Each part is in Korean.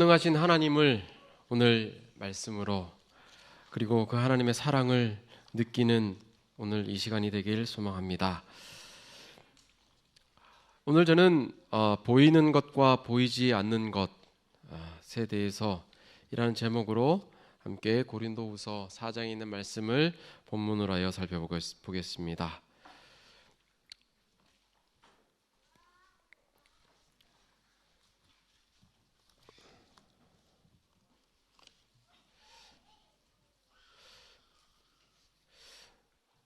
전능하신 하나님을 오늘 말씀으로, 그리고 그 하나님의 사랑을 느끼는 오늘 이 시간이 되길 소망합니다. 오늘 저는 보이는 것과 보이지 않는 것에 대해서 이라는 제목으로 함께 고린도후서 4장에 있는 말씀을 본문으로 하여 살펴보겠습니다.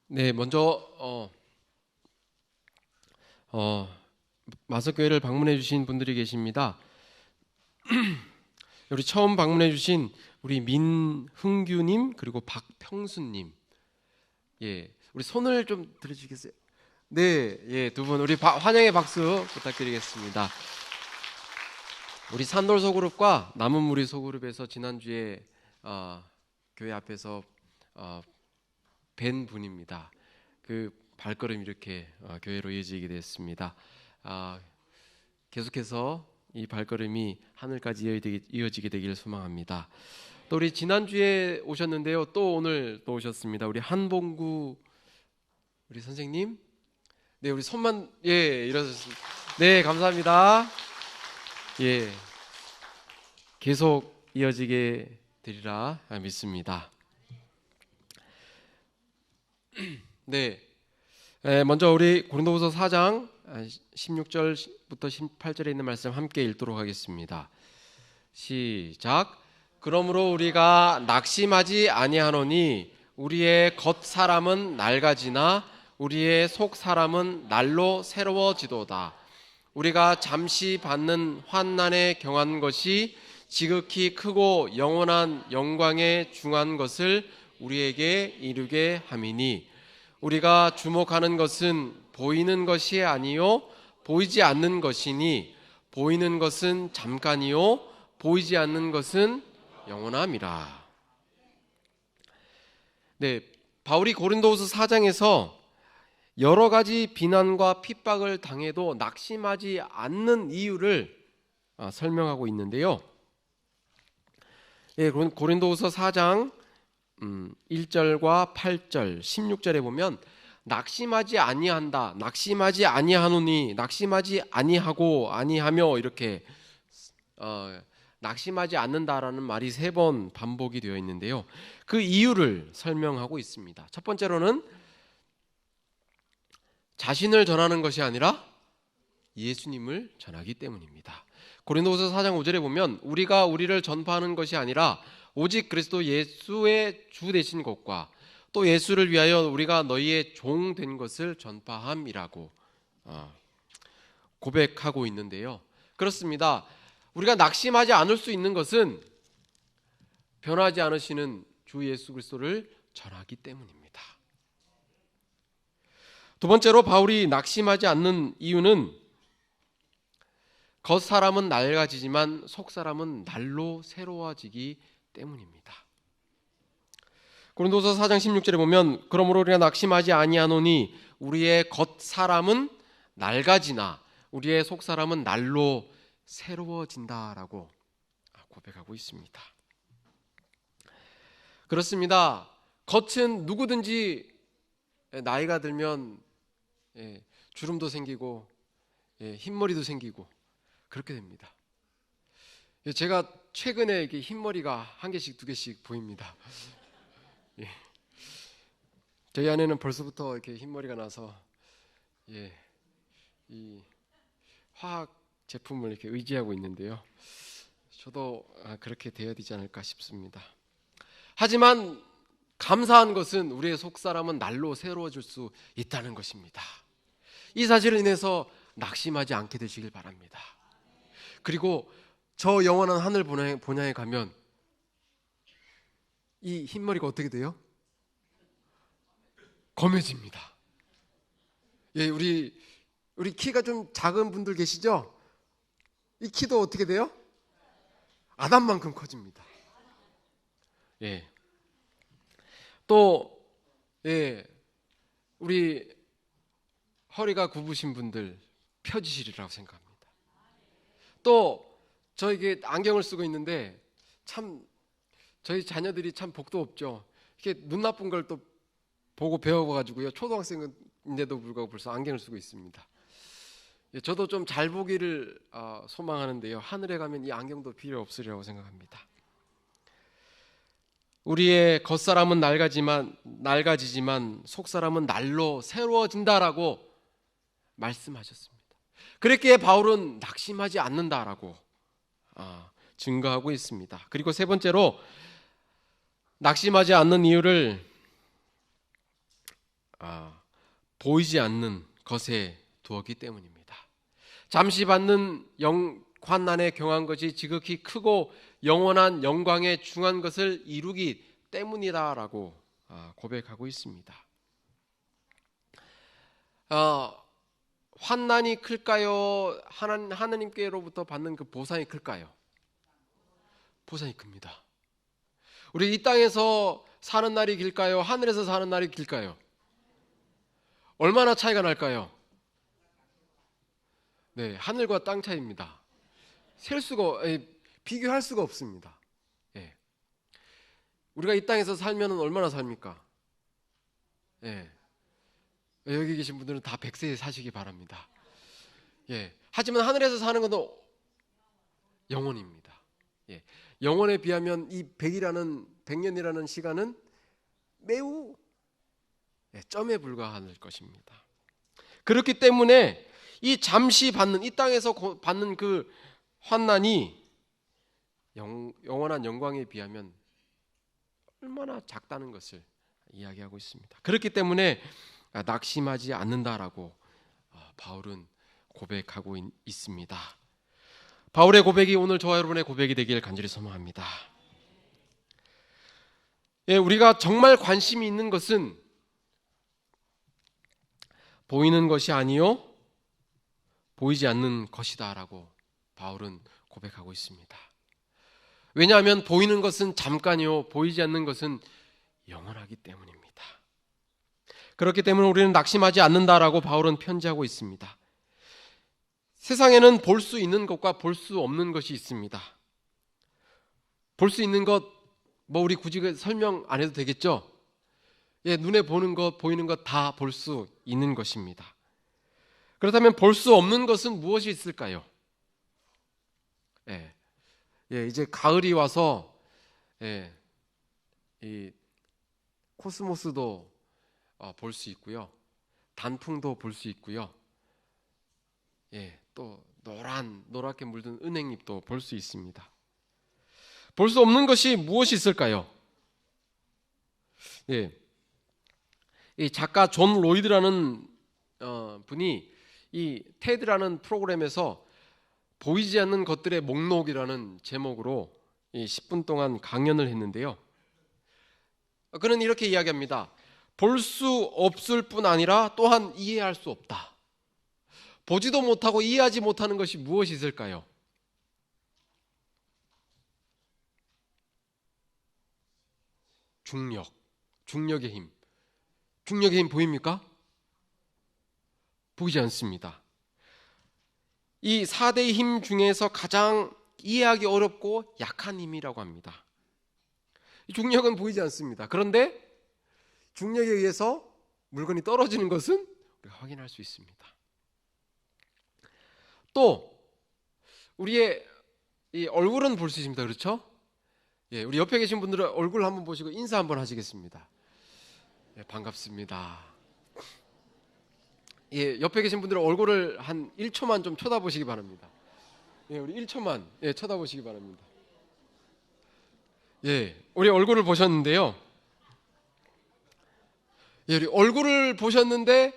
네, 먼저 마석교회를 방문해 주신 분들이 계십니다. 우리 처음 방문해 주신 우리 민흥규님 그리고 박평수님, 우리 손을 좀 들어주시겠어요? 네, 두 분 우리 환영의 박수 부탁드리겠습니다. 우리 산돌 소그룹과 남은 무리 소그룹에서 지난주에 교회 앞에서 뵌 분입니다. 그 발걸음이 이렇게 교회로 이어지게 됐습니다. 계속해서 이 발걸음이 하늘까지 이어지게 되기를 소망합니다. 또 우리 지난주에 오셨는데요, 또 오늘 또 오셨습니다. 우리 한봉구 우리 선생님, 네, 우리 손만 일어섰습니다. 네, 감사합니다. 계속 이어지게 되리라 믿습니다. 네, 먼저 우리 고린도후서 4장 16절부터 18절에 있는 말씀 함께 읽도록 하겠습니다. 시작. 그러므로 우리가 낙심하지 아니하노니 우리의 겉 사람은 낡아지나 우리의 속 사람은 날로 새로워지도다. 우리가 잠시 받는 환난에 경한 것이 지극히 크고 영원한 영광에 중한 것을 우리에게 이루게 함이니, 우리가 주목하는 것은 보이는 것이 아니요 보이지 않는 것이니, 보이는 것은 잠깐이요 보이지 않는 것은 영원함이라. 네, 바울이 고린도후서 4장에서 여러 가지 비난과 핍박을 당해도 낙심하지 않는 이유를 설명하고 있는데요. 고린도후서 4장 1절과 8절, 16절에 보면 낙심하지 아니한다, 낙심하지 아니하노니, 낙심하지 아니하고 아니하며, 이렇게 낙심하지 않는다라는 말이 3번 반복이 되어 있는데요. 그 이유를 설명하고 있습니다. 첫 번째로는 자신을 전하는 것이 아니라 예수님을 전하기 때문입니다. 고린도후서 4장 5절에 보면 우리가 우리를 전파하는 것이 아니라 오직 그리스도 예수의 주 되신 것과 또 예수를 위하여 우리가 너희의 종 된 것을 전파함이라고 고백하고 있는데요. 그렇습니다. 우리가 낙심하지 않을 수 있는 것은 변하지 않으시는 주 예수 그리스도를 전하기 때문입니다. 두 번째로 바울이 낙심하지 않는 이유는 겉 사람은 낡아지지만 속 사람은 날로 새로워지기 때문입니다. 고린도서 4장 16절에 보면 그러므로 우리가 낙심하지 아니하노니 우리의 겉 사람은 낡아지나 우리의 속 사람은 날로 새로워진다라고 고백하고 있습니다. 그렇습니다. 겉은 누구든지 나이가 들면 주름도 생기고 흰머리도 생기고 그렇게 됩니다. 제가 최근에 이렇게 흰머리가 1개씩 2개씩 보입니다. 저희 아내는 벌써부터 이렇게 흰머리가 나서 이 화학 제품을 이렇게 의지하고 있는데요. 저도 그렇게 되어야 되지 않을까 싶습니다. 하지만 감사한 것은 우리의 속사람은 날로 새로워질 수 있다는 것입니다. 이 사실을 인해서 낙심하지 않게 되시길 바랍니다. 그리고 저 영원한 하늘 본향에 가면 이 흰머리가 어떻게 돼요? 검해집니다. 우리 키가 좀 작은 분들 계시죠? 이 키도 어떻게 돼요? 아담만큼 커집니다. 또 우리 허리가 굽으신 분들 펴지시리라고 생각합니다. 또 저 이게 안경을 쓰고 있는데 참 저희 자녀들이 참 복도 없죠. 이렇게 눈 나쁜 걸 또 보고 배워가지고요. 초등학생인데도 불구하고 벌써 안경을 쓰고 있습니다. 예, 저도 좀 잘 보기를 소망하는데요. 하늘에 가면 이 안경도 필요 없으리라고 생각합니다. 우리의 겉사람은 낡아지지만 속사람은 날로 새로워진다라고 말씀하셨습니다. 그렇기에 바울은 낙심하지 않는다라고 증거하고 있습니다. 그리고 세 번째로 낙심하지 않는 이유를 보이지 않는 것에 두었기 때문입니다. 잠시 받는 환난에 경한 것이 지극히 크고 영원한 영광에 중한 것을 이루기 때문이다라고 고백하고 있습니다. 환난이 클까요? 하나님께로부터 받는 그 보상이 클까요? 보상이 큽니다. 우리 이 땅에서 사는 날이 길까요? 하늘에서 사는 날이 길까요? 얼마나 차이가 날까요? 네, 하늘과 땅 차이입니다. 비교할 수가 없습니다. 예. 우리가 이 땅에서 살면 얼마나 삽니까? 예. 여기 계신 분들은 다 100세 사시기 바랍니다. 예. 하지만 하늘에서 사는 것은 영원입니다. 예. 영원에 비하면 이 100년이라는 시간은 매우 점에 불과할 것입니다. 그렇기 때문에 이 잠시 받는, 이 땅에서 받는 그 환난이 영원한 영광에 비하면 얼마나 작다는 것을 이야기하고 있습니다. 그렇기 때문에 낙심하지 않는다라고 바울은 고백하고 있습니다. 바울의 고백이 오늘 저와 여러분의 고백이 되길 간절히 소망합니다. 예, 우리가 정말 관심이 있는 것은 보이는 것이 아니요 보이지 않는 것이다라고 바울은 고백하고 있습니다. 왜냐하면 보이는 것은 잠깐이요 보이지 않는 것은 영원하기 때문입니다. 그렇기 때문에 우리는 낙심하지 않는다라고 바울은 편지하고 있습니다. 세상에는 볼 수 있는 것과 볼 수 없는 것이 있습니다. 볼 수 있는 것 우리 굳이 설명 안 해도 되겠죠? 예, 눈에 보이는 것 다 볼 수 있는 것입니다. 그렇다면 볼 수 없는 것은 무엇이 있을까요? 이제 가을이 와서 이 코스모스도 볼 수 있고요, 단풍도 볼 수 있고요, 또 노랗게 물든 은행잎도 볼 수 있습니다. 볼 수 없는 것이 무엇이 있을까요? 이 작가 존 로이드라는 분이 이 테드라는 프로그램에서 보이지 않는 것들의 목록이라는 제목으로 10분 동안 강연을 했는데요. 그는 이렇게 이야기합니다. 볼 수 없을 뿐 아니라 또한 이해할 수 없다. 보지도 못하고 이해하지 못하는 것이 무엇이 있을까요? 중력의 힘. 중력의 힘 보입니까? 보이지 않습니다. 이 4대의 힘 중에서 가장 이해하기 어렵고 약한 힘이라고 합니다. 중력은 보이지 않습니다. 그런데 중력에 의해서 물건이 떨어지는 것은 우리가 확인할 수 있습니다. 또 우리의 이 얼굴은 볼 수 있습니다. 그렇죠? 우리 옆에 계신 분들은 얼굴 한번 보시고 인사 한번 하시겠습니다. 반갑습니다. 옆에 계신 분들은 얼굴을 한 1초만 좀 쳐다보시기 바랍니다. 우리 1초만 쳐다보시기 바랍니다. 우리 얼굴을 보셨는데요. 우리 얼굴을 보셨는데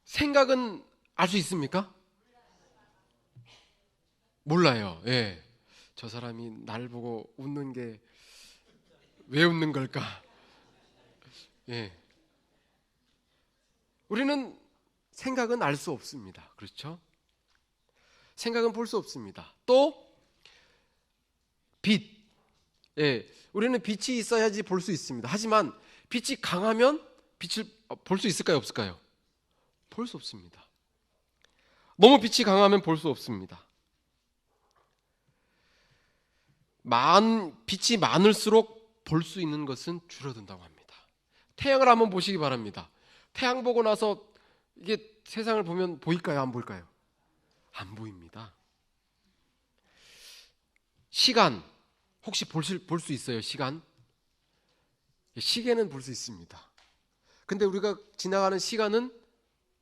생각은 알 수 있습니까? 몰라요. 저 사람이 날 보고 웃는 게 왜 웃는 걸까? 우리는 생각은 알 수 없습니다. 그렇죠? 생각은 볼 수 없습니다. 또 빛. 우리는 빛이 있어야지 볼 수 있습니다. 하지만 빛이 강하면 빛을 볼 수 있을까요? 없을까요? 볼 수 없습니다. 너무 빛이 강하면 볼 수 없습니다. 빛이 많을수록 볼 수 있는 것은 줄어든다고 합니다. 태양을 한번 보시기 바랍니다. 태양 보고 나서 이게 세상을 보면 보일까요? 안 보일까요? 안 보입니다. 시간 혹시 볼 수 있어요? 시간? 시계는 볼 수 있습니다. 근데 우리가 지나가는 시간은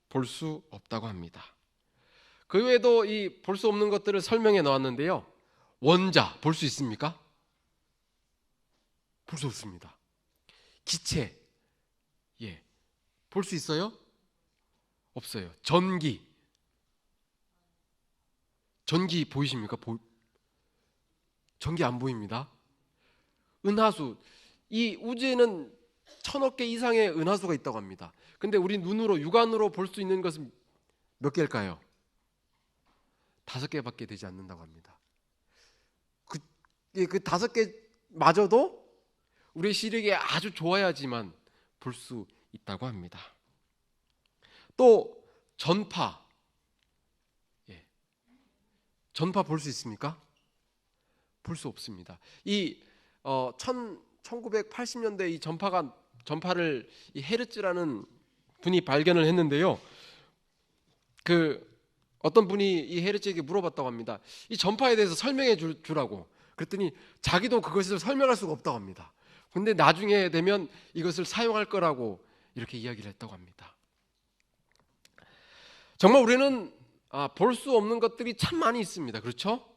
볼 수 없다고 합니다. 그 외에도 이 볼 수 없는 것들을 설명해 놓았는데요. 원자 볼 수 있습니까? 볼 수 없습니다. 기체 볼 수 있어요? 없어요. 전기 보이십니까? 전기 안 보입니다. 은하수, 이 우주에는 1000억 개 이상의 은하수가 있다고 합니다. 근데 우리 눈으로 육안으로 볼 수 있는 것은 몇 개일까요? 5개밖에 되지 않는다고 합니다. 그 5개마저도 우리의 시력이 아주 좋아야지만 볼 수 있다고 합니다. 또 전파 볼 수 있습니까? 볼 수 없습니다. 이 1980년대 이 전파를 이 헤르츠라는 분이 발견을 했는데요. 어떤 분이 이 헤르츠에게 물어봤다고 합니다. 이 전파에 대해서 설명해 주라고. 그랬더니 자기도 그것을 설명할 수가 없다고 합니다. 근데 나중에 되면 이것을 사용할 거라고 이렇게 이야기를 했다고 합니다. 정말 우리는 볼 수 없는 것들이 참 많이 있습니다. 그렇죠?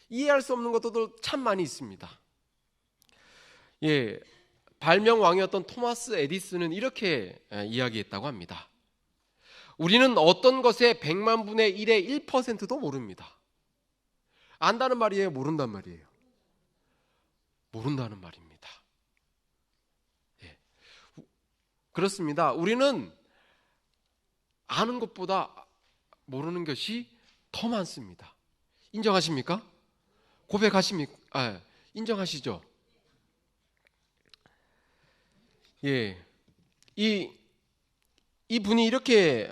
이해할 수 없는 것들도 참 많이 있습니다. 발명 왕이었던 토마스 에디슨은 이렇게 이야기했다고 합니다. 우리는 어떤 것의 100만 분의 1의 1%도 모릅니다. 안다는 말이에요? 모른단 말이에요? 모른다는 말입니다. 그렇습니다. 우리는 아는 것보다 모르는 것이 더 많습니다. 인정하십니까? 고백하십니까? 인정하시죠? 이 분이 이렇게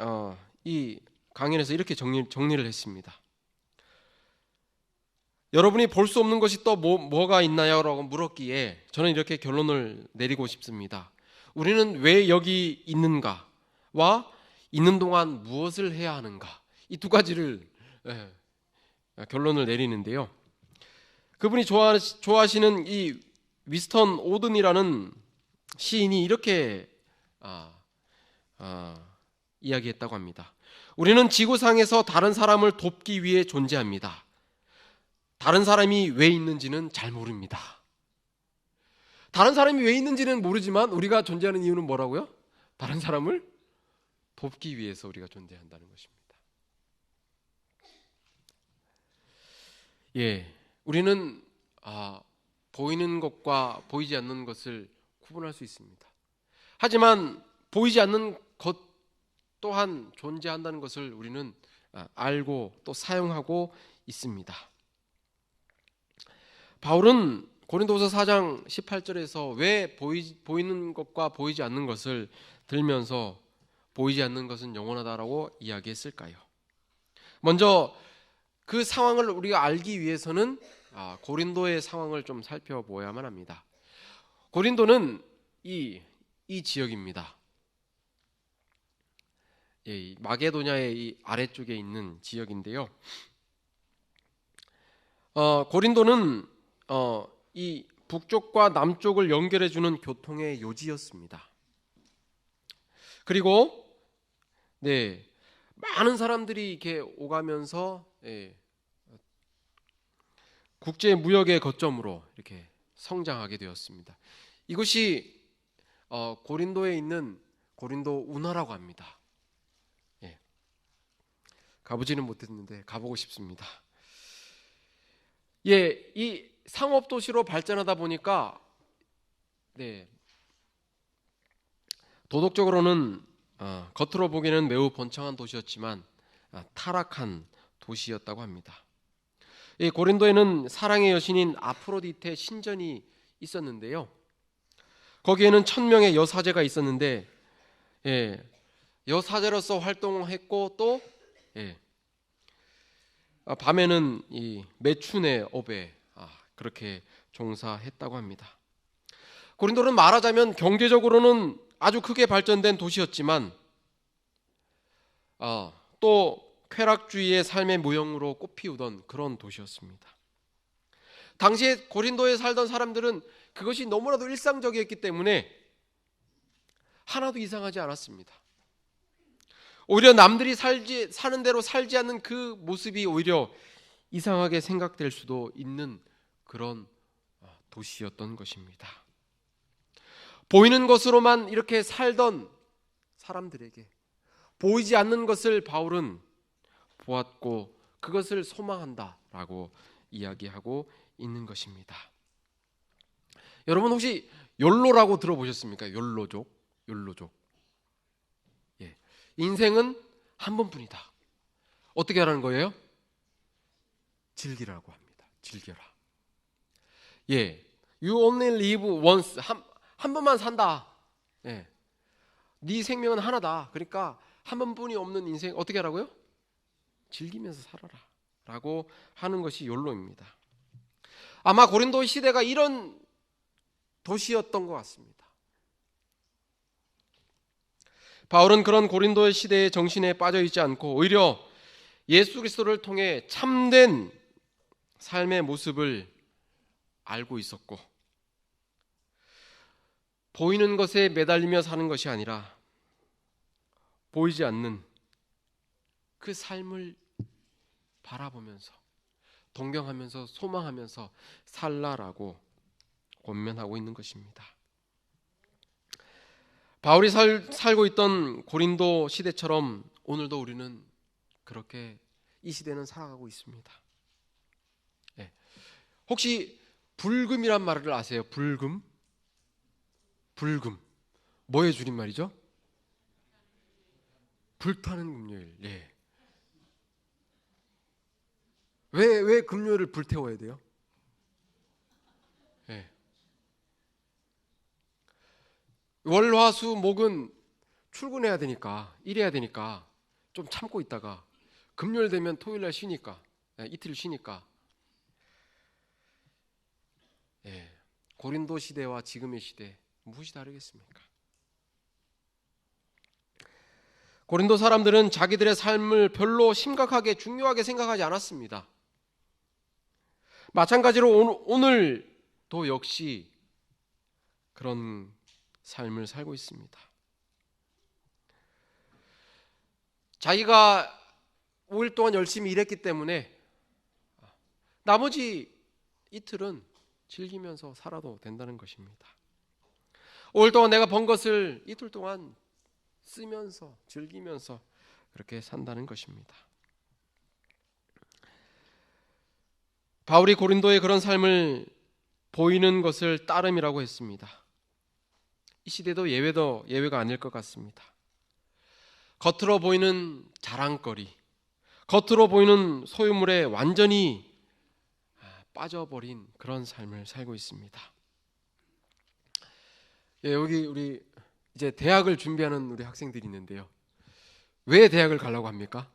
이 강연에서 이렇게 정리를 했습니다. 여러분이 볼 수 없는 것이 또 뭐가 있나요? 라고 물었기에 저는 이렇게 결론을 내리고 싶습니다. 우리는 왜 여기 있는가와 있는 동안 무엇을 해야 하는가, 이 두 가지를 결론을 내리는데요. 그분이 좋아하시는 이 위스턴 오든이라는 시인이 이렇게 이야기했다고 합니다. 우리는 지구상에서 다른 사람을 돕기 위해 존재합니다. 다른 사람이 왜 있는지는 잘 모릅니다. 다른 사람이 왜 있는지는 모르지만 우리가 존재하는 이유는 뭐라고요? 다른 사람을 돕기 위해서 우리가 존재한다는 것입니다. 우리는 보이는 것과 보이지 않는 것을 구분할 수 있습니다. 하지만 보이지 않는 것 또한 존재한다는 것을 우리는 알고 또 사용하고 있습니다. 바울은 고린도서 4장 18절에서 왜 보이는 것과 보이지 않는 것을 들면서 보이지 않는 것은 영원하다라고 이야기했을까요? 먼저 그 상황을 우리가 알기 위해서는 고린도의 상황을 좀 살펴보아야만 합니다. 고린도는 이 지역입니다. 마게도냐의 이 아래쪽에 있는 지역인데요. 고린도는 이 북쪽과 남쪽을 연결해주는 교통의 요지였습니다. 그리고 많은 사람들이 이렇게 오가면서 국제 무역의 거점으로 이렇게 성장하게 되었습니다. 이곳이 고린도에 있는 고린도 운하라고 합니다. 가보지는 못했는데 가보고 싶습니다. 이 상업 도시로 발전하다 보니까 도덕적으로는 겉으로 보기에는 매우 번창한 도시였지만 타락한 도시였다고 합니다. 이 고린도에는 사랑의 여신인 아프로디테 신전이 있었는데요. 거기에는 1000명의 여사제가 있었는데 여사제로서 활동했고 또 밤에는 이 매춘의 업에 그렇게 종사했다고 합니다. 고린도는 말하자면 경제적으로는 아주 크게 발전된 도시였지만 또 쾌락주의의 삶의 모형으로 꽃피우던 그런 도시였습니다. 당시에 고린도에 살던 사람들은 그것이 너무나도 일상적이었기 때문에 하나도 이상하지 않았습니다. 오히려 남들이 사는 대로 살지 않는 그 모습이 오히려 이상하게 생각될 수도 있는 그런 도시였던 것입니다. 보이는 것으로만 이렇게 살던 사람들에게 보이지 않는 것을 바울은 보았고 그것을 소망한다라고 이야기하고 있는 것입니다. 여러분 혹시 욜로라고 들어보셨습니까? 욜로족. 예. 인생은 한 번뿐이다. 어떻게 하라는 거예요? 즐기라고 합니다. 즐겨라. 예. You only live once. 한 번만 산다. 예. 네 생명은 하나다. 그러니까 한 번뿐이 없는 인생 어떻게 하라고요? 즐기면서 살아라 라고 하는 것이 욜로입니다. 아마 고린도 시대가 이런 도시였던 것 같습니다. 바울은 그런 고린도의 시대의 정신에 빠져 있지 않고 오히려 예수 그리스도를 통해 참된 삶의 모습을 알고 있었고 보이는 것에 매달리며 사는 것이 아니라 보이지 않는 그 삶을 바라보면서 동경하면서 소망하면서 살라라고 권면하고 있는 것입니다. 바울이 살고 있던 고린도 시대처럼 오늘도 우리는 그렇게 이 시대는 살아가고 있습니다. 네. 혹시 불금이란 말을 아세요? 불금? 뭐의 줄임말이죠? 불타는 금요일. 네. 왜 금요일을 불태워야 돼요? 네. 월, 화, 수, 목은 출근해야 되니까 일해야 되니까 좀 참고 있다가 금요일 되면 토요일 날 쉬니까 이틀 쉬니까 고린도 시대와 지금의 시대 무엇이 다르겠습니까? 고린도 사람들은 자기들의 삶을 별로 심각하게 중요하게 생각하지 않았습니다. 마찬가지로 오늘도 역시 그런 삶을 살고 있습니다. 자기가 5일 동안 열심히 일했기 때문에 나머지 이틀은 즐기면서 살아도 된다는 것입니다. 5일 동안 내가 번 것을 이틀 동안 쓰면서 즐기면서 그렇게 산다는 것입니다. 바울이 고린도의 그런 삶을 보이는 것을 따름이라고 했습니다. 이 시대도 예외가 아닐 것 같습니다. 겉으로 보이는 자랑거리, 겉으로 보이는 소유물에 완전히 빠져버린 그런 삶을 살고 있습니다. 여기 우리 이제 대학을 준비하는 우리 학생들이 있는데요. 왜 대학을 가려고 합니까?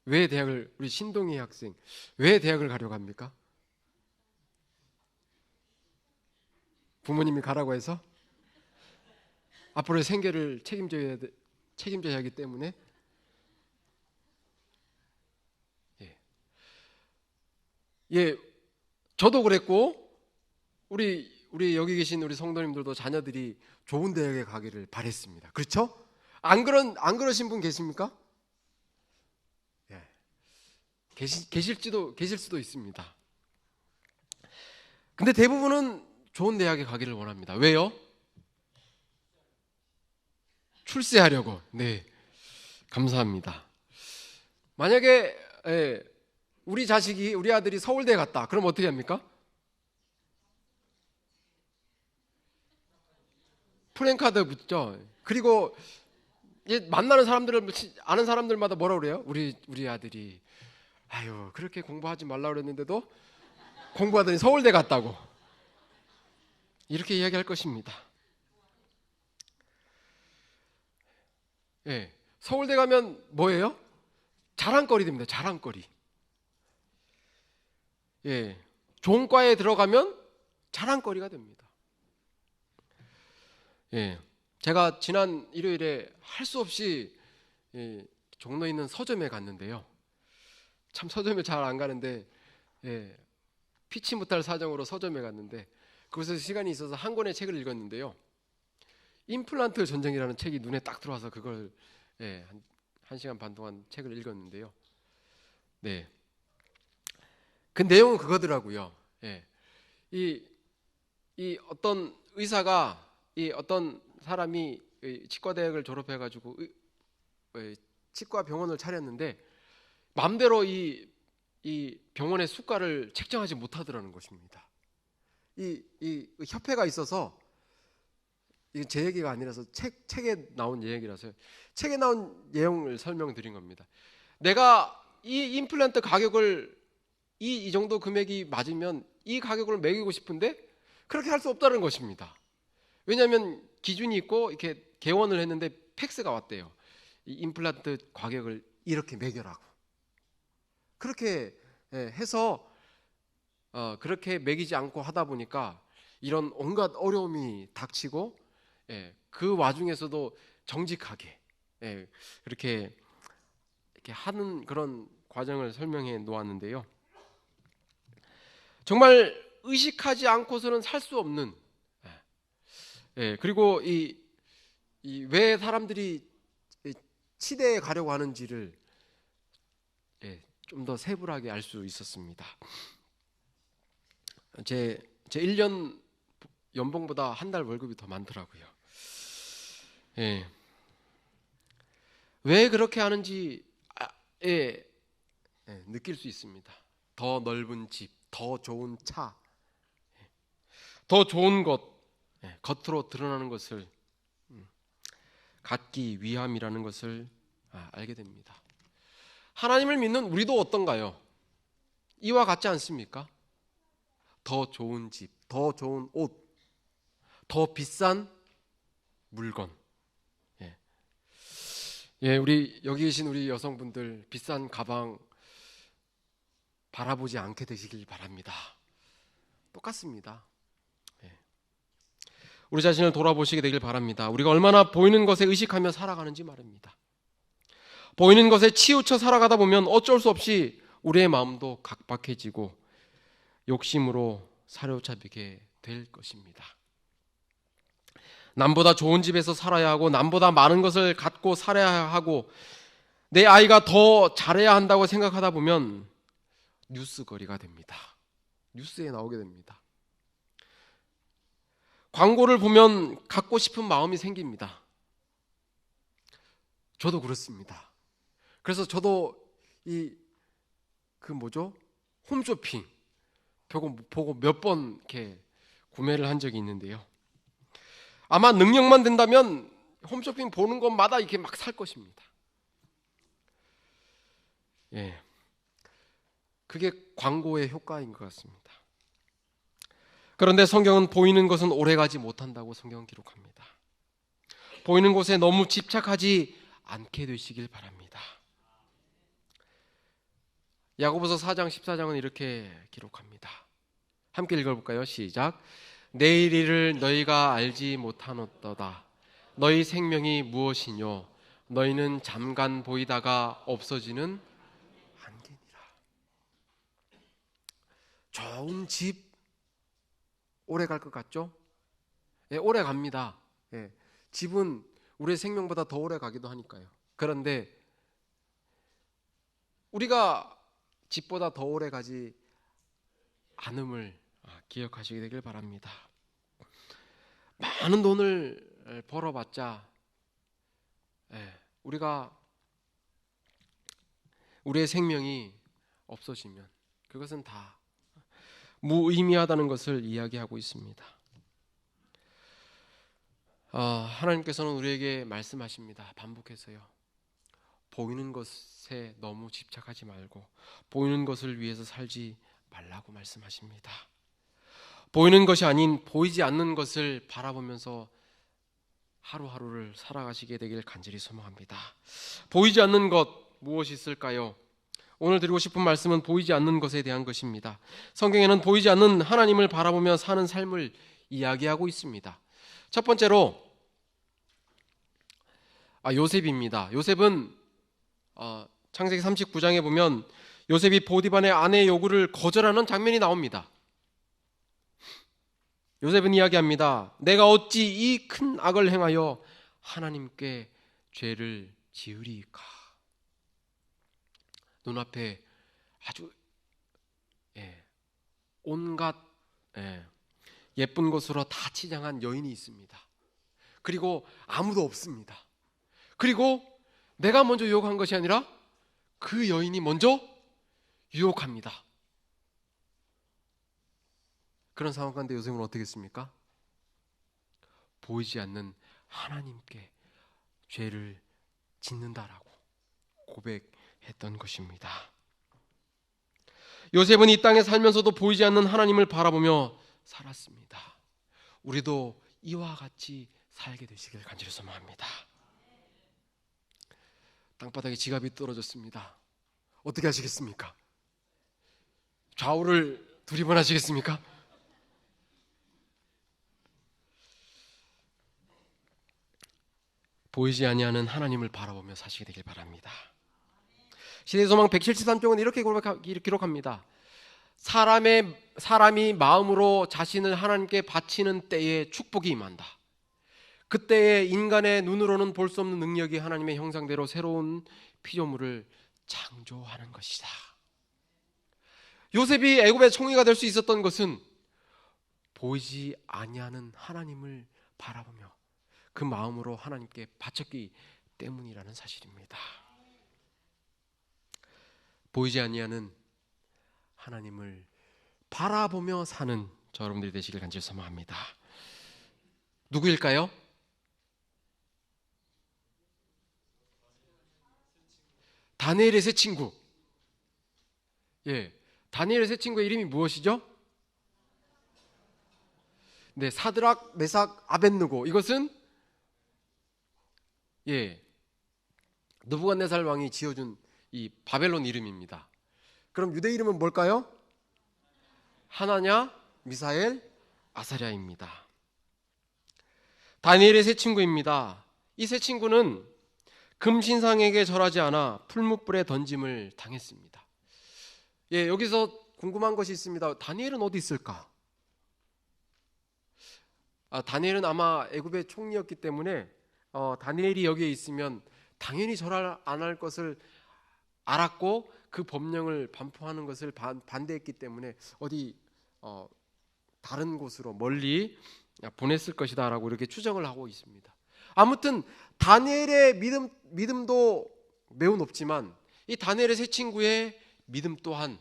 우리 신동희 학생 왜 대학을 가려고 합니까? 부모님이 가라고 해서 앞으로의 생계를 책임져야 하기 때문에 저도 그랬고 우리 여기 계신 우리 성도님들도 자녀들이 좋은 대학에 가기를 바랬습니다. 그렇죠? 안 그러신 분 계십니까? 계실 수도 있습니다. 근데 대부분은 좋은 대학에 가기를 원합니다. 왜요? 출세하려고. 네, 감사합니다. 만약에 우리 아들이 서울대 갔다. 그럼 어떻게 합니까? 플랜카드 붙죠. 그리고 만나는 아는 사람들마다 뭐라 그래요? 우리 아들이 그렇게 공부하지 말라 그랬는데도 공부하더니 서울대 갔다고. 이렇게 이야기할 것입니다. 서울대 가면 뭐예요? 자랑거리 됩니다. 자랑거리. 좋은 과에 들어가면 자랑거리가 됩니다. 제가 지난 일요일에 할 수 없이 종로에 있는 서점에 갔는데요. 참 서점에 잘 안 가는데 피치 못할 사정으로 서점에 갔는데 거기서 시간이 있어서 한 권의 책을 읽었는데요. 임플란트 전쟁이라는 책이 눈에 딱 들어와서 그걸 한 시간 반 동안 책을 읽었는데요. 그 내용은 그거더라고요. 이 어떤 의사가 어떤 사람이 치과대학을 졸업해가지고 치과 병원을 차렸는데 마음대로 이 병원의 수가를 책정하지 못하더라는 것입니다. 이 협회가 있어서, 이게 제 얘기가 아니라서 책에 나온 얘기라서요. 책에 나온 내용을 설명드린 겁니다. 내가 이 임플란트 가격을 이 정도 금액이 맞으면 이 가격을 매기고 싶은데 그렇게 할 수 없다는 것입니다. 왜냐하면 기준이 있고 이렇게 개원을 했는데 팩스가 왔대요. 이 임플란트 가격을 이렇게 매겨라고. 그렇게 해서 그렇게 매기지 않고 하다 보니까 이런 온갖 어려움이 닥치고 그 와중에서도 정직하게 그렇게 이렇게 하는 그런 과정을 설명해 놓았는데요. 정말 의식하지 않고서는 살 수 없는, 그리고 왜 사람들이 치대에 가려고 하는지를 좀 더 세분하게 알 수 있었습니다. 제 1년 연봉보다 한 달 월급이 더 많더라고요. 왜 그렇게 하는지 느낄 수 있습니다. 더 넓은 집, 더 좋은 차, 더 좋은 것, 겉으로 드러나는 것을 갖기 위함이라는 것을 알게 됩니다. 하나님을 믿는 우리도 어떤가요? 이와 같지 않습니까? 더 좋은 집, 더 좋은 옷, 더 비싼 물건. 우리 여기 계신 우리 여성분들 비싼 가방 바라보지 않게 되시길 바랍니다. 똑같습니다. 우리 자신을 돌아보시게 되길 바랍니다. 우리가 얼마나 보이는 것에 의식하며 살아가는지 말입니다. 보이는 것에 치우쳐 살아가다 보면 어쩔 수 없이 우리의 마음도 각박해지고 욕심으로 사로잡히게 될 것입니다. 남보다 좋은 집에서 살아야 하고 남보다 많은 것을 갖고 살아야 하고 내 아이가 더 잘해야 한다고 생각하다 보면 뉴스거리가 됩니다. 뉴스에 나오게 됩니다. 광고를 보면 갖고 싶은 마음이 생깁니다. 저도 그렇습니다. 그래서 저도 홈쇼핑 보고 몇 번 이렇게 구매를 한 적이 있는데요. 아마 능력만 된다면 홈쇼핑 보는 것마다 이렇게 막 살 것입니다. 그게 광고의 효과인 것 같습니다. 그런데 성경은 보이는 것은 오래가지 못한다고 성경은 기록합니다. 보이는 곳에 너무 집착하지 않게 되시길 바랍니다. 야고보서 4장 14장은 이렇게 기록합니다. 함께 읽어볼까요? 시작. 내일 일을 너희가 알지 못하노도다. 너희 생명이 무엇이뇨? 너희는 잠깐 보이다가 없어지는 안개니라. 좋은 집 오래 갈 것 같죠? 오래 갑니다. 집은 우리의 생명보다 더 오래 가기도 하니까요. 그런데 우리가 집보다 더 오래 가지 않음을 기억하시게 되길 바랍니다. 많은 돈을 벌어봤자 우리의 생명이 없어지면 그것은 다 무의미하다는 것을 이야기하고 있습니다. 하나님께서는 우리에게 말씀하십니다. 반복해서요. 보이는 것에 너무 집착하지 말고 보이는 것을 위해서 살지 말라고 말씀하십니다. 보이는 것이 아닌 보이지 않는 것을 바라보면서 하루하루를 살아가시게 되길 간절히 소망합니다. 보이지 않는 것 무엇이 있을까요? 오늘 드리고 싶은 말씀은 보이지 않는 것에 대한 것입니다. 성경에는 보이지 않는 하나님을 바라보며 사는 삶을 이야기하고 있습니다. 첫 번째로 요셉입니다. 요셉은 창세기 39장에 보면 요셉이 보디발의 아내의 요구를 거절하는 장면이 나옵니다. 요셉은 이야기합니다. 내가 어찌 이 큰 악을 행하여 하나님께 죄를 지으리까. 눈앞에 아주 온갖 예쁜 것으로 다 치장한 여인이 있습니다. 그리고 아무도 없습니다. 그리고 내가 먼저 유혹한 것이 아니라 그 여인이 먼저 유혹합니다. 그런 상황 가운데 요셉은 어떻게 했습니까? 보이지 않는 하나님께 죄를 짓는다라고 고백했던 것입니다. 요셉은 이 땅에 살면서도 보이지 않는 하나님을 바라보며 살았습니다. 우리도 이와 같이 살게 되시길 간절히 소망합니다. 땅바닥에 지갑이 떨어졌습니다. 어떻게 하시겠습니까? 좌우를 두리번하시겠습니까? 보이지 아니하는 하나님을 바라보며 사시게 되길 바랍니다. 시대소망 173쪽은 이렇게 기록합니다. 사람이 마음으로 자신을 하나님께 바치는 때에 축복이 임한다. 그때에 인간의 눈으로는 볼 수 없는 능력이 하나님의 형상대로 새로운 피조물을 창조하는 것이다. 요셉이 애굽의 총리가 될 수 있었던 것은 보이지 아니하는 하나님을 바라보며 그 마음으로 하나님께 바쳤기 때문이라는 사실입니다. 보이지 아니하는 하나님을 바라보며 사는 저 여러분들이 되시길 간절히 소망합니다. 누구일까요? 다니엘의 세 친구. 다니엘의 세 친구의 이름이 무엇이죠? 사드락, 메삭, 아벳느고. 이것은 느부갓네살 왕이 지어준 이 바벨론 이름입니다. 그럼 유대 이름은 뭘까요? 하나냐, 미사엘, 아사랴입니다. 다니엘의 세 친구입니다. 이 세 친구는 금신상에게 절하지 않아 풀무불에 던짐을 당했습니다. 여기서 궁금한 것이 있습니다. 다니엘은 어디 있을까? 다니엘은 아마 애굽의 총리였기 때문에 다니엘이 여기에 있으면 당연히 절을 안 할 것을 알았고 그 법령을 반포하는 것을 반대했기 때문에 어디 다른 곳으로 멀리 보냈을 것이다 라고 이렇게 추정을 하고 있습니다. 아무튼 다니엘의 믿음도 매우 높지만 이 다니엘의 세 친구의 믿음 또한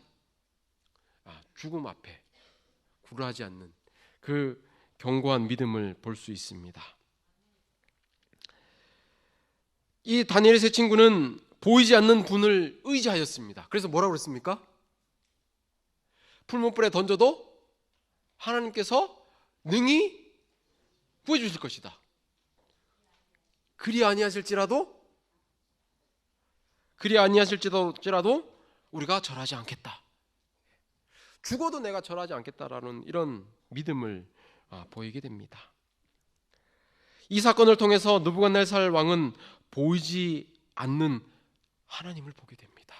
죽음 앞에 굴하지 않는 그 견고한 믿음을 볼 수 있습니다. 이 다니엘의 세 친구는 보이지 않는 분을 의지하였습니다. 그래서 뭐라고 그랬습니까? 풀무불에 던져도 하나님께서 능히 구해주실 것이다. 그리 아니하실지라도 우리가 절하지 않겠다. 죽어도 내가 절하지 않겠다라는 이런 믿음을 보이게 됩니다. 이 사건을 통해서 느부갓네살 왕은 보이지 않는 하나님을 보게 됩니다.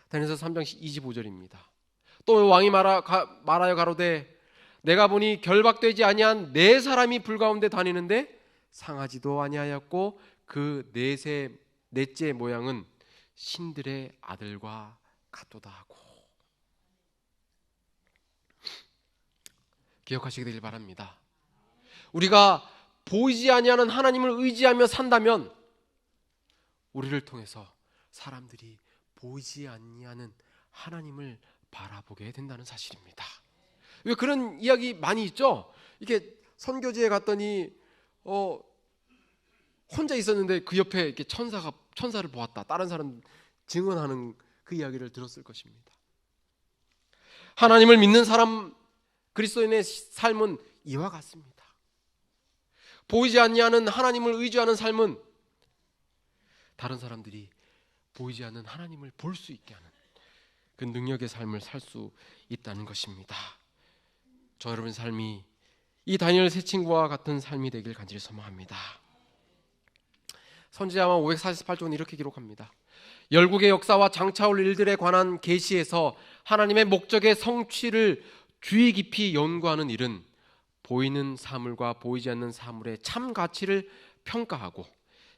다니엘서 3장 25절입니다. 또 왕이 말하여 가로되 내가 보니 결박되지 아니한 네 사람이 불 가운데 다니는데 상하지도 아니하였고 그 넷째 모양은 신들의 아들과 같도다 하고. 기억하시게 되길 바랍니다. 우리가 보이지 아니하는 하나님을 의지하며 산다면 우리를 통해서 사람들이 보이지 아니하는 하나님을 바라보게 된다는 사실입니다. 왜 그런 이야기 많이 있죠? 이렇게 선교지에 갔더니 혼자 있었는데 그 옆에 이렇게 천사를 보았다. 다른 사람 증언하는 그 이야기를 들었을 것입니다. 하나님을 믿는 사람 그리스도인의 삶은 이와 같습니다. 보이지 아니하는 하나님을 의지하는 삶은 다른 사람들이 보이지 않는 하나님을 볼 수 있게 하는 그 능력의 삶을 살 수 있다는 것입니다. 저 여러분 삶이 이 다니엘 세 친구와 같은 삶이 되길 간절히 소망합니다. 선지자만 548쪽은 이렇게 기록합니다. 열국의 역사와 장차올 일들에 관한 계시에서 하나님의 목적의 성취를 주의 깊이 연구하는 일은 보이는 사물과 보이지 않는 사물의 참 가치를 평가하고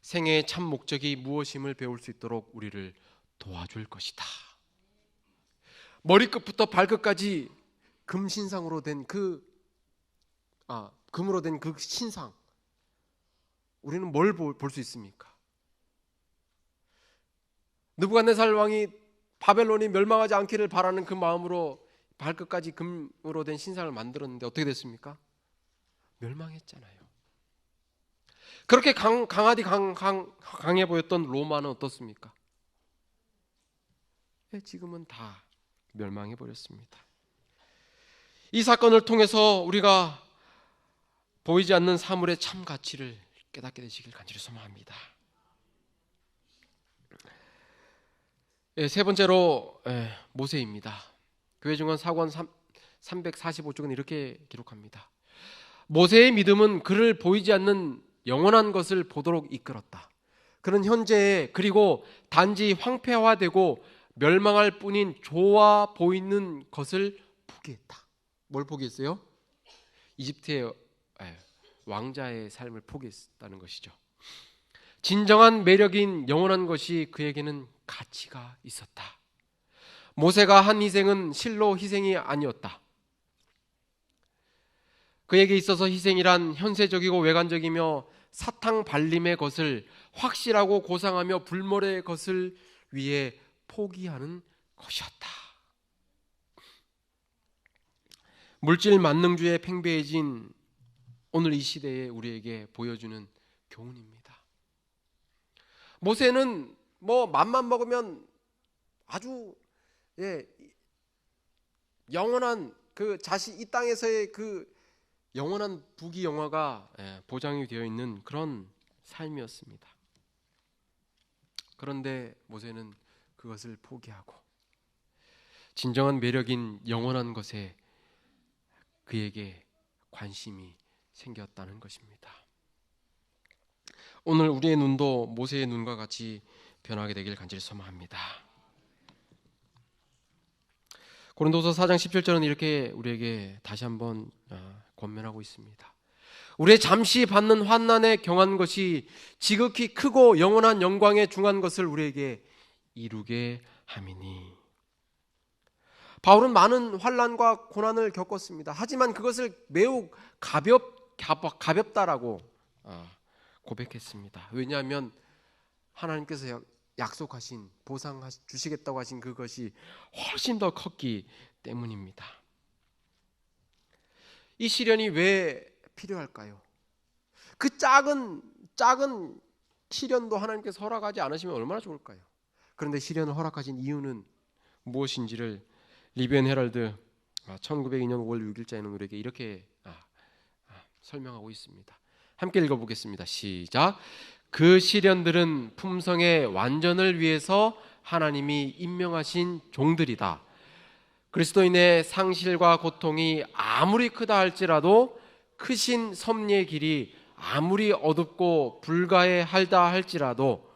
생애의 참 목적이 무엇임을 배울 수 있도록 우리를 도와줄 것이다. 머리끝부터 발끝까지 금신상으로 된 금으로 된 그 신상, 우리는 뭘 볼 수 있습니까? 느부갓네살 왕이 바벨론이 멸망하지 않기를 바라는 그 마음으로 발끝까지 금으로 된 신상을 만들었는데 어떻게 됐습니까? 멸망했잖아요. 그렇게 강해 보였던 로마는 어떻습니까? 지금은 다 멸망해 버렸습니다. 이 사건을 통해서 우리가 보이지 않는 사물의 참 가치를 깨닫게 되시길 간절히 소망합니다. 세 번째로 모세입니다. 교회 증언 사권 345쪽은 이렇게 기록합니다. 모세의 믿음은 그를 보이지 않는 영원한 것을 보도록 이끌었다. 그는 현재에 그리고 단지 황폐화되고 멸망할 뿐인 좋아 보이는 것을 포기했다. 뭘 포기했어요? 이집트의 왕자의 삶을 포기했다는 것이죠. 진정한 매력인 영원한 것이 그에게는 가치가 있었다. 모세가 한 희생은 실로 희생이 아니었다. 그에게 있어서 희생이란 현세적이고 외관적이며 사탕 발림의 것을 확실하고 고상하며 불멸의 것을 위해 포기하는 것이었다. 물질 만능주의에 팽배해진 오늘 이 시대에 우리에게 보여주는 교훈입니다. 모세는 맘만 먹으면 아주 영원한 그 자신 이 땅에서의 그 영원한 부귀영화가 보장이 되어 있는 그런 삶이었습니다. 그런데 모세는 그것을 포기하고 진정한 매력인 영원한 것에 그에게 관심이 생겼다는 것입니다. 오늘 우리의 눈도 모세의 눈과 같이 변하게 되길 간절히 소망합니다. 고린도서 4장 17절은 이렇게 우리에게 다시 한번 권면하고 있습니다. 우리의 잠시 받는 환난에 경한 것이 지극히 크고 영원한 영광에 중한 것을 우리에게 이루게 함이니. 바울은 많은 환난과 고난을 겪었습니다. 하지만 그것을 매우 가볍다라고 고백했습니다. 왜냐하면 하나님께서 약속하신 보상 주시겠다고 하신 그것이 훨씬 더 컸기 때문입니다. 이 시련이 왜 필요할까요? 그 작은 시련도 하나님께서 허락하지 않으시면 얼마나 좋을까요? 그런데 시련을 허락하신 이유는 무엇인지를 리비언 헤럴드 1902년 5월 6일자에는 우리에게 이렇게 설명하고 있습니다. 함께 읽어보겠습니다. 시작. 그 시련들은 품성의 완전을 위해서 하나님이 임명하신 종들이다. 그리스도인의 상실과 고통이 아무리 크다 할지라도 크신 섭리의 길이 아무리 어둡고 불가해하다 할지라도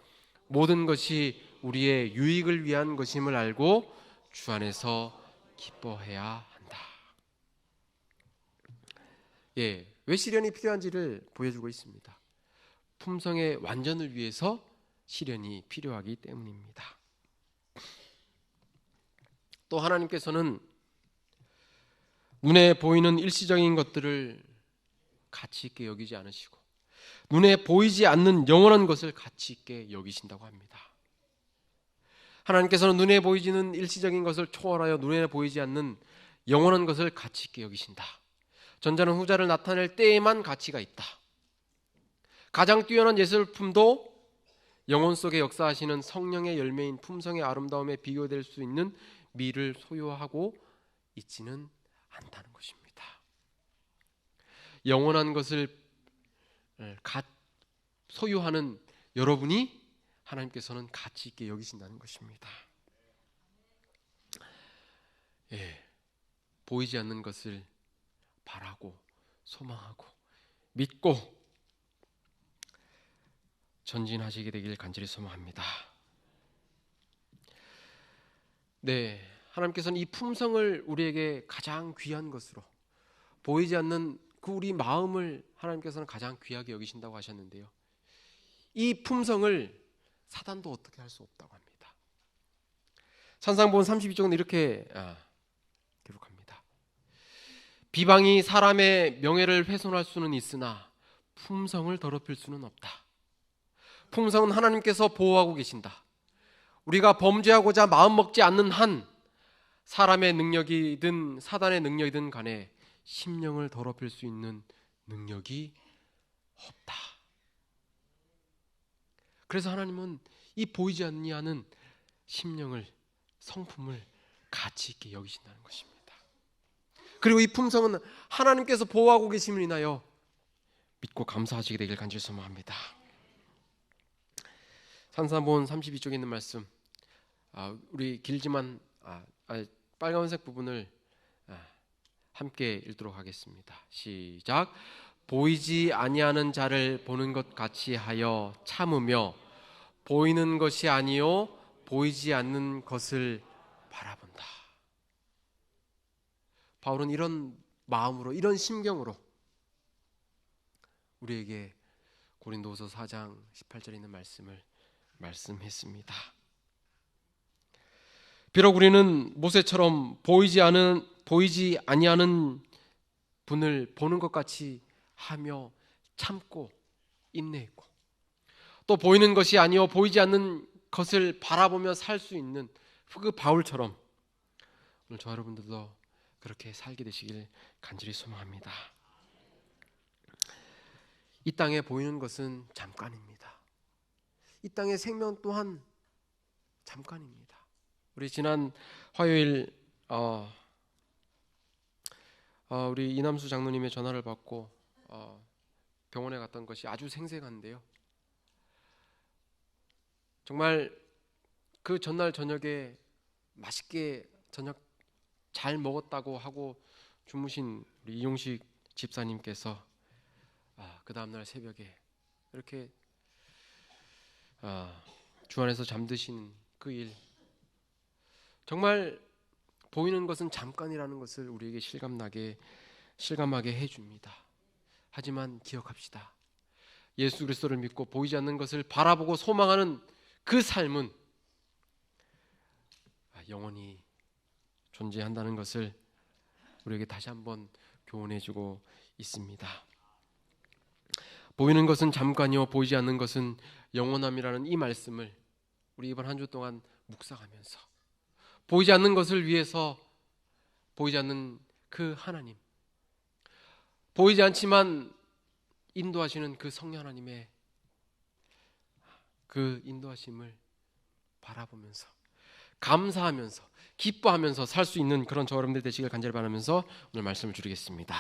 모든 것이 우리의 유익을 위한 것임을 알고 주 안에서 기뻐해야 한다. 왜 시련이 필요한지를 보여주고 있습니다. 품성의 완전을 위해서 시련이 필요하기 때문입니다. 또 하나님께서는 눈에 보이는 일시적인 것들을 가치 있게 여기지 않으시고 눈에 보이지 않는 영원한 것을 가치 있게 여기신다고 합니다. 하나님께서는 눈에 보이지는 일시적인 것을 초월하여 눈에 보이지 않는 영원한 것을 가치 있게 여기신다. 전자는 후자를 나타낼 때에만 가치가 있다. 가장 뛰어난 예술품도 영혼 속에 역사하시는 성령의 열매인 품성의 아름다움에 비교될 수 있는 미를 소유하고 있지는 않다는 것입니다. 영원한 것을 소유하는 여러분이 하나님께서는 가치 있게 여기신다는 것입니다. 보이지 않는 것을 바라고 소망하고 믿고 전진하시게 되길 간절히 소망합니다. 하나님께서는 이 품성을 우리에게 가장 귀한 것으로, 보이지 않는 그 우리 마음을 하나님께서는 가장 귀하게 여기신다고 하셨는데요, 이 품성을 사단도 어떻게 할 수 없다고 합니다. 산상본 32쪽은 이렇게 기록합니다. 비방이 사람의 명예를 훼손할 수는 있으나 품성을 더럽힐 수는 없다. 품성은 하나님께서 보호하고 계신다. 우리가 범죄하고자 마음 먹지 않는 한 사람의 능력이든 사단의 능력이든 간에 심령을 더럽힐 수 있는 능력이 없다. 그래서 하나님은 이 보이지 아니하는 심령을, 성품을 가치 있게 여기신다는 것입니다. 그리고 이 품성은 하나님께서 보호하고 계심을 인하여 믿고 감사하시게 되길 간절히 소망합니다. 산상본 32쪽에 있는 말씀, 우리 길지만 빨간색 부분을 함께 읽도록 하겠습니다. 시작. 보이지 아니하는 자를 보는 것 같이 하여 참으며 보이는 것이 아니요 보이지 않는 것을 바라본다. 바울은 이런 마음으로, 이런 심경으로 우리에게 고린도후서 4장 18절에 있는 말씀을 말씀했습니다. 비록 우리는 모세처럼 보이지 아니하는 분을 보는 것 같이 하며 참고 인내했고, 또 보이는 것이 아니요 보이지 않는 것을 바라보며 살 수 있는 그 바울처럼 오늘 저 여러분들도 그렇게 살게 되시길 간절히 소망합니다. 이 땅에 보이는 것은 잠깐입니다. 이 땅의 생명 또한 잠깐입니다. 우리 지난 화요일 우리 이남수 장로님의 전화를 받고 병원에 갔던 것이 아주 생생한데요, 정말 그 전날 저녁에 맛있게 저녁 잘 먹었다고 하고 주무신 우리 이용식 집사님께서 그 다음날 새벽에 이렇게 주 안에서 잠드신 그 일, 정말 보이는 것은 잠깐이라는 것을 우리에게 실감하게 해줍니다. 하지만 기억합시다. 예수 그리스도를 믿고 보이지 않는 것을 바라보고 소망하는 그 삶은 영원히 존재한다는 것을 우리에게 다시 한번 교훈해주고 있습니다. 보이는 것은 잠깐이요 보이지 않는 것은 영원함이라는 이 말씀을 우리 이번 한 주 동안 묵상하면서 보이지 않는 것을 위해서, 보이지 않는 그 하나님, 보이지 않지만 인도하시는 그 성령 하나님의 그 인도하심을 바라보면서 감사하면서 기뻐하면서 살 수 있는 그런 저 여러분들 되시길 간절히 바라면서 오늘 말씀을 드리겠습니다.